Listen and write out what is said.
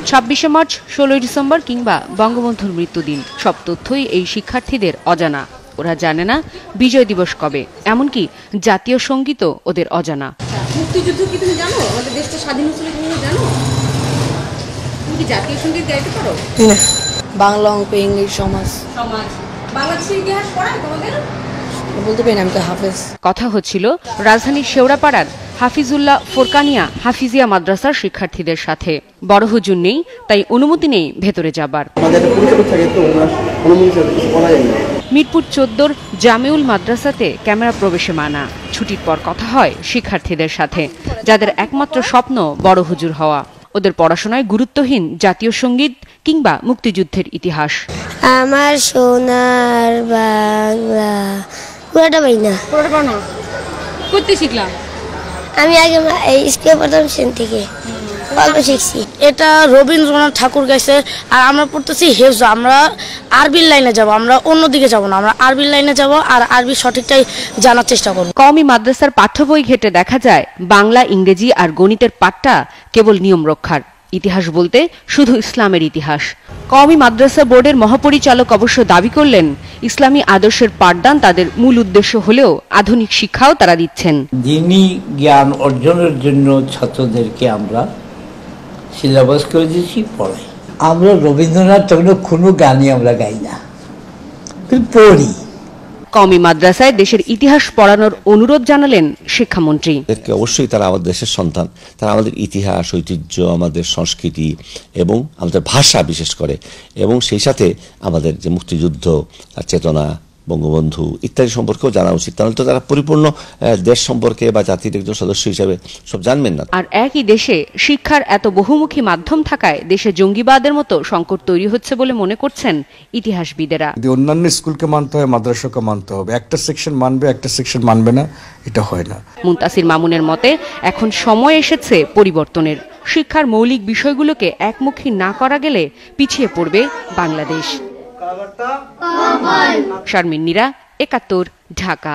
26শে March, 16ই December কিংবা বঙ্গবন্ধুর মৃত্যুদিন, সব তথ্যই এই শিক্ষার্থীদের অজানা। ওরা জানে না বিজয় দিবস কবে, এমনকি জাতীয় সঙ্গীতও ওদের অজানা। মুক্তিযুদ্ধ কি তুমি জানো? আমাদের দেশটা স্বাধীন হয়েছিল তুমি জানো? তুমি কি জাতীয় সঙ্গীত গাইতে পারো? না। বাংলা, অঙ্ক, ইংলিশ, সমাজ। বাংলাদেশের ইতিহাস পড়ায় তোমাদের? বলতে পারি না, আমি তো হাফেজ। কথা হচ্ছিল রাজধানীর শেওড়াপাড়ার হাফিজুল্লাহ ফোরকানিয়া হাফিজিয়া মাদ্রাসার শিক্ষার্থীদের সাথে। বড় হুজুর নেই, তাই অনুমতি নেই ভেতরে যাবার। মিরপুর 14 জামিউল মাদ্রাসাতে ক্যামেরা প্রবেশে মানা। ছুটির পর কথা হয় শিক্ষার্থীদের সাথে, যাদের একমাত্র স্বপ্ন বড় হুজুর হওয়া। ওদের পড়াশোনায় গুরুত্বহীন জাতীয় সঙ্গীত কিংবা মুক্তিযুদ্ধের ইতিহাস। আমার সোনার বাংলা পুরোটা পাই না। পুরোটা পারো না? করতে শিখলাম আমি আগে এই স্কুলে প্রথম শ্রেণী থেকে অল্প শিখছি। এটা রবীন্দ্রনাথ ঠাকুর গাইছে, আর আমরা পড়তেছি হেফজ। আমরা আরবির লাইনে যাব, আমরা অন্যদিকে যাব না, আমরা আরবির লাইনে যাব আর আরবি সঠিকটাই জানার চেষ্টা করব। কওমি মাদ্রাসার পাঠ্য বই ঘেটে দেখা যায় বাংলা, ইংরেজি আর গণিতের পাঠটা কেবল নিয়ম রক্ষার। ইতিহাস বলতে শুধু ইসলামের ইতিহাস। কওমি মাদ্রাসা বোর্ডের মহাপরিচালক অবশ্য দাবি করলেন, ইসলামী আদর্শের পাঠদান তাদের মূল উদ্দেশ্য হলেও আধুনিক শিক্ষাও তারা দিচ্ছেন। দ্বীনি জ্ঞান অর্জনের জন্য ছাত্রদেরকে আমরা সিলেবাস করে দিয়েছি, পড়াই। আমরা রবীন্দ্রনাথ ঠাকুরের কোনো গানই আমরা গাই না, কিন্তু পড়ি। কওমি মাদ্রাসায় দেশের ইতিহাস পড়ানোর অনুরোধ জানালেন শিক্ষামন্ত্রী। অবশ্যই তারা আমাদের দেশের সন্তান, তারা আমাদের ইতিহাস, ঐতিহ্য, আমাদের সংস্কৃতি এবং আমাদের ভাষা বিশেষ করে, এবং সেই সাথে আমাদের যে মুক্তিযুদ্ধ চেতনা, বঙ্গবন্ধু ইত্যাদি সম্পর্কেও জানা উচিত। তাহলে তো তারা পরিপূর্ণ দেশ সম্পর্কে বা জাতির একজন সদস্য হিসেবে সব জানবেন না। আর একই দেশে শিক্ষার এত বহুমুখী মাধ্যম থাকায় দেশে জঙ্গিবাদের মতো সংকট তৈরি হচ্ছে বলে মনে করছেন ইতিহাসবিদেরা। অন্যান্য স্কুলকে মানতে হয়, মাদ্রাসাকে মানতে হবে। একটা সেকশন মানবে, একটা সেকশন মানবে না, এটা হয় না। মুনতাসির মামুনের মতে এখন সময় এসেছে পরিবর্তনের। শিক্ষার মৌলিক বিষয়গুলোকে একমুখী না করা গেলে পিছিয়ে পড়বে বাংলাদেশ। শারমিন নীরা, ৭১, ঢাকা।